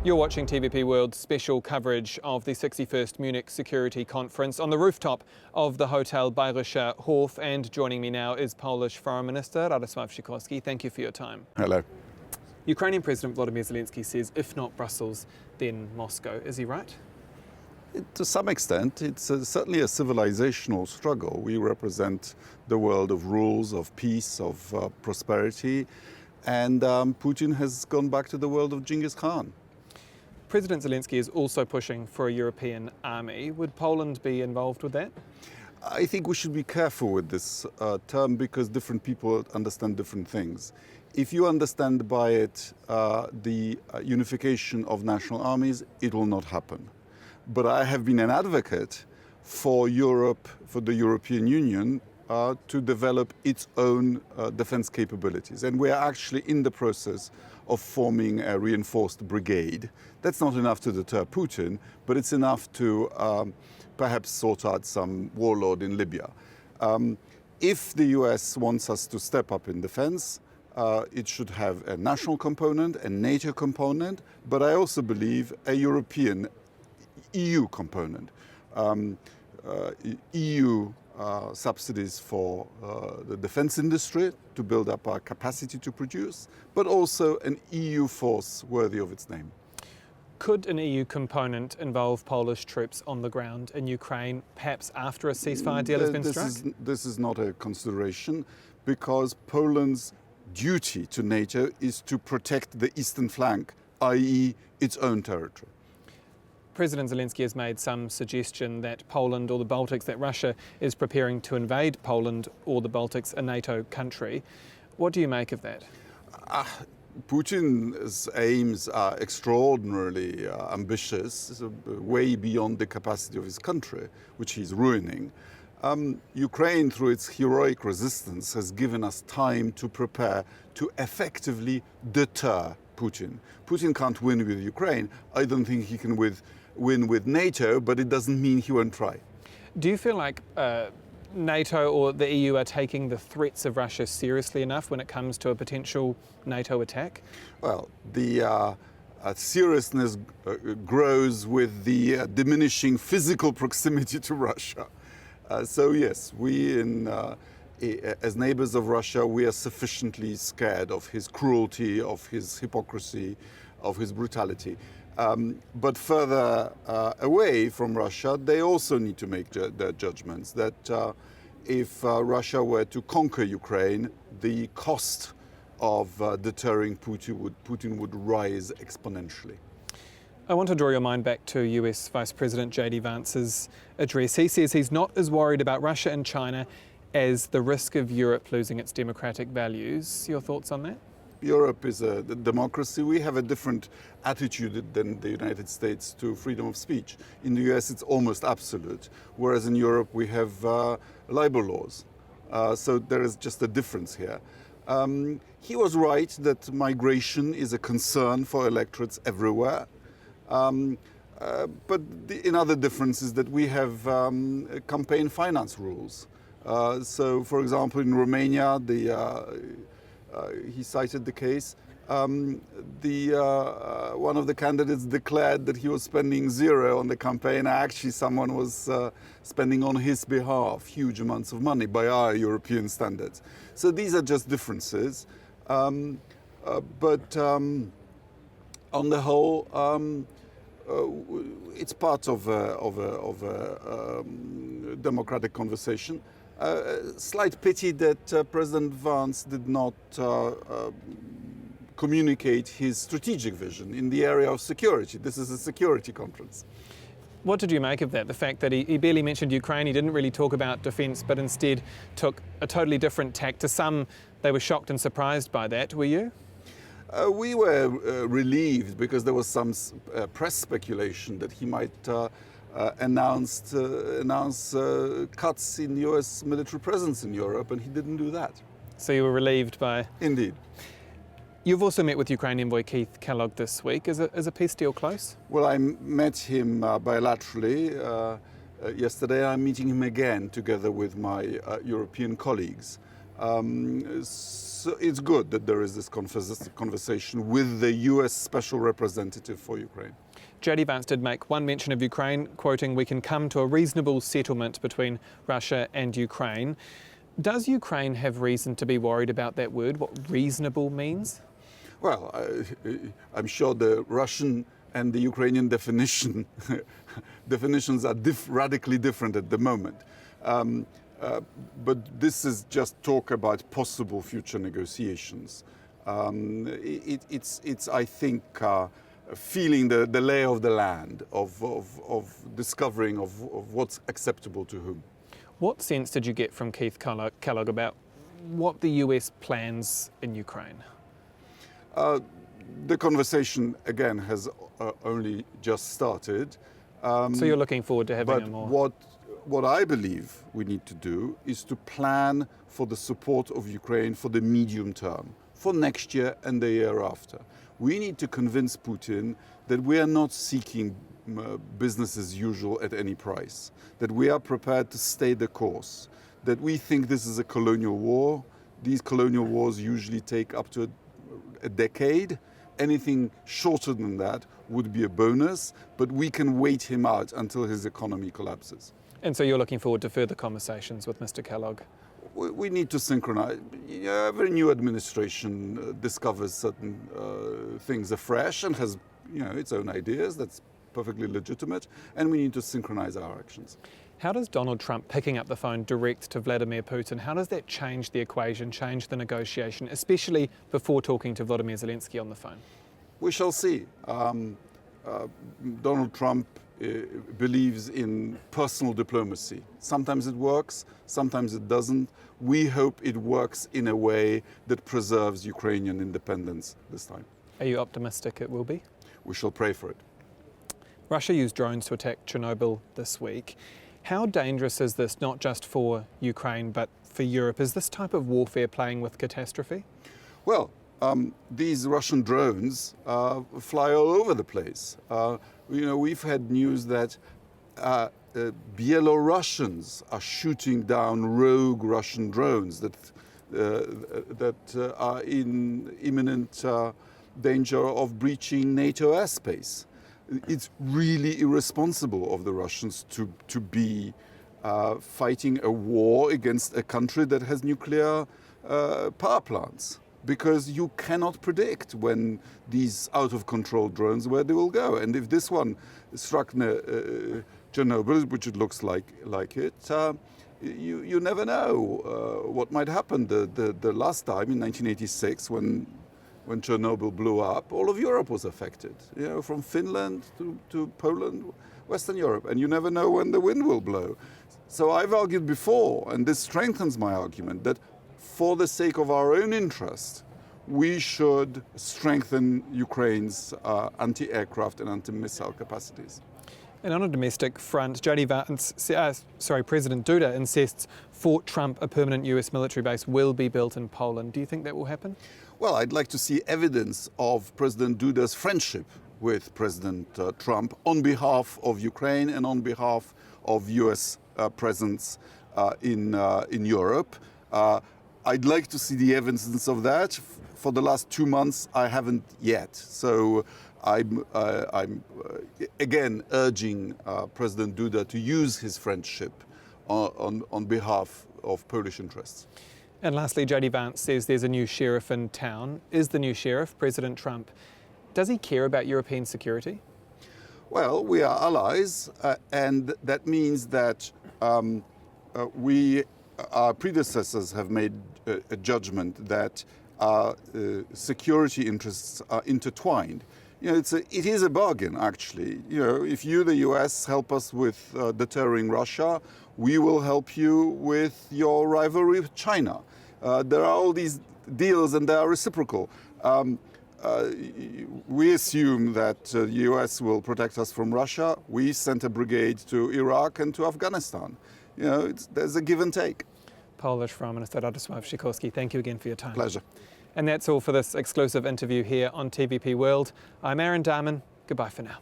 You're watching TVP World's special coverage of the 61st Munich Security Conference on the rooftop of the Hotel Bayerischer Hof, and joining me now is Polish Foreign Minister Radosław Sikorski. Thank you for your time. Hello. Ukrainian President Volodymyr Zelensky says if not Brussels, then Moscow. Is he right? To some extent, it's certainly a civilizational struggle. We represent the world of rules, of peace, of prosperity, and Putin has gone back to the world of Genghis Khan. President Zelensky is also pushing for a European army. Would Poland be involved with that? I think we should be careful with this term because different people understand different things. If you understand by it the unification of national armies, it will not happen. But I have been an advocate for Europe, for the European Union, to develop its own defense capabilities. And we are actually in the process of forming a reinforced brigade. That's not enough to deter Putin, but it's enough to perhaps sort out some warlord in Libya. If the US wants us to step up in defense, it should have a national component, a NATO component, but I also believe a European EU component. EU subsidies for the defense industry to build up our capacity to produce, but also an EU force worthy of its name. Could an EU component involve Polish troops on the ground in Ukraine, perhaps after a ceasefire deal has been struck? This is not a consideration because Poland's duty to NATO is to protect the eastern flank, i.e. its own territory. President Zelensky has made some suggestion that Poland or the Baltics, that Russia is preparing to invade Poland or the Baltics, a NATO country. What do you make of that? Putin's aims are extraordinarily ambitious, way beyond the capacity of his country, which he's ruining. Ukraine, through its heroic resistance, has given us time to prepare to effectively deter Putin. Putin can't win with Ukraine. I don't think he can win with NATO, but it doesn't mean he won't try. Do you feel like NATO or the EU are taking the threats of Russia seriously enough when it comes to a potential NATO attack? Well, the seriousness grows with the diminishing physical proximity to Russia. So yes, we as neighbors of Russia, we are sufficiently scared of his cruelty, of his hypocrisy, of his brutality. But further away from Russia, they also need to make their judgments that if Russia were to conquer Ukraine, the cost of deterring Putin would rise exponentially. I want to draw your mind back to US Vice President Vance's address. He says he's not as worried about Russia and China as the risk of Europe losing its democratic values. Your thoughts on that? Europe is a democracy. We have a different attitude than the United States to freedom of speech. In the US, it's almost absolute, whereas in Europe, we have libel laws. So there is just a difference here. He was right that migration is a concern for electorates everywhere. But in other differences that we have campaign finance rules. So, for example, in Romania, he cited the case. One of the candidates declared that he was spending zero on the campaign. Actually, someone was spending on his behalf huge amounts of money by our European standards. So these are just differences. But on the whole, it's part of a democratic conversation. Slight pity that President Vance did not communicate his strategic vision in the area of security. This is a security conference. What did you make of that? The fact that he barely mentioned Ukraine, he didn't really talk about defence, but instead took a totally different tack. To some, they were shocked and surprised by that. Were you? We were relieved because there was some press speculation that he might announce cuts in US military presence in Europe, and he didn't do that. So you were relieved by... Indeed. You've also met with Ukraine envoy Keith Kellogg this week. Is a peace deal close? Well, I met him bilaterally yesterday. I'm meeting him again together with my European colleagues. So it's good that there is this conversation with the US Special Representative for Ukraine. JD Vance did make one mention of Ukraine, quoting, "We can come to a reasonable settlement between Russia and Ukraine." Does Ukraine have reason to be worried about that word, what reasonable means? Well, I'm sure the Russian and the Ukrainian definitions are radically different at the moment. But this is just talk about possible future negotiations. It's I think, feeling the lay of the land, of discovering of what's acceptable to whom. What sense did you get from Keith Kellogg about what the US plans in Ukraine? The conversation, again, has only just started. So you're looking forward to having a more... What I believe we need to do is to plan for the support of Ukraine for the medium term, for next year and the year after. We need to convince Putin that we are not seeking business as usual at any price, that we are prepared to stay the course, that we think this is a colonial war. These colonial wars usually take up to a decade. Anything shorter than that would be a bonus, but we can wait him out until his economy collapses. And so you're looking forward to further conversations with Mr. Kellogg? We need to synchronize. Every new administration discovers certain things afresh and has its own ideas. That's perfectly legitimate. And we need to synchronize our actions. How does Donald Trump picking up the phone direct to Vladimir Putin, how does that change the equation, change the negotiation, especially before talking to Volodymyr Zelensky on the phone? We shall see. Donald Trump believes in personal diplomacy. Sometimes it works, sometimes it doesn't. We hope it works in a way that preserves Ukrainian independence this time. Are you optimistic it will be? We shall pray for it. Russia used drones to attack Chernobyl this week. How dangerous is this, not just for Ukraine, but for Europe? Is this type of warfare playing with catastrophe? Well, these Russian drones fly all over the place. We've had news that Belarusians are shooting down rogue Russian drones that are in imminent danger of breaching NATO airspace. It's really irresponsible of the Russians to be fighting a war against a country that has nuclear power plants, because you cannot predict when these out-of-control drones, where they will go. And if this one struck Chernobyl, which it looks like it, you never know what might happen. The last time, in 1986, when Chernobyl blew up, all of Europe was affected, from Finland to Poland, Western Europe, and you never know when the wind will blow. So I've argued before, and this strengthens my argument, that for the sake of our own interest, we should strengthen Ukraine's anti-aircraft and anti-missile capacities. And on a domestic front, President Duda insists Fort Trump, a permanent US military base, will be built in Poland. Do you think that will happen? Well, I'd like to see evidence of President Duda's friendship with President Trump on behalf of Ukraine and on behalf of US presence in Europe. I'd like to see the evidence of that. For the last 2 months, I haven't yet. So I'm again urging President Duda to use his friendship on behalf of Polish interests. And lastly, JD Vance says there's a new sheriff in town. Is the new sheriff President Trump? Does he care about European security? Well, we are allies, and that means that our predecessors have made a judgment that our security interests are intertwined. It is a bargain, actually. If you, the US, help us with deterring Russia, we will help you with your rivalry with China. There are all these deals, and they are reciprocal. We assume that the US will protect us from Russia. We sent a brigade to Iraq and to Afghanistan. There's a give and take. Polish Foreign Minister Radosław Sikorski, thank you again for your time. Pleasure. And that's all for this exclusive interview here on TVP World. I'm Aaron Dahmen. Goodbye for now.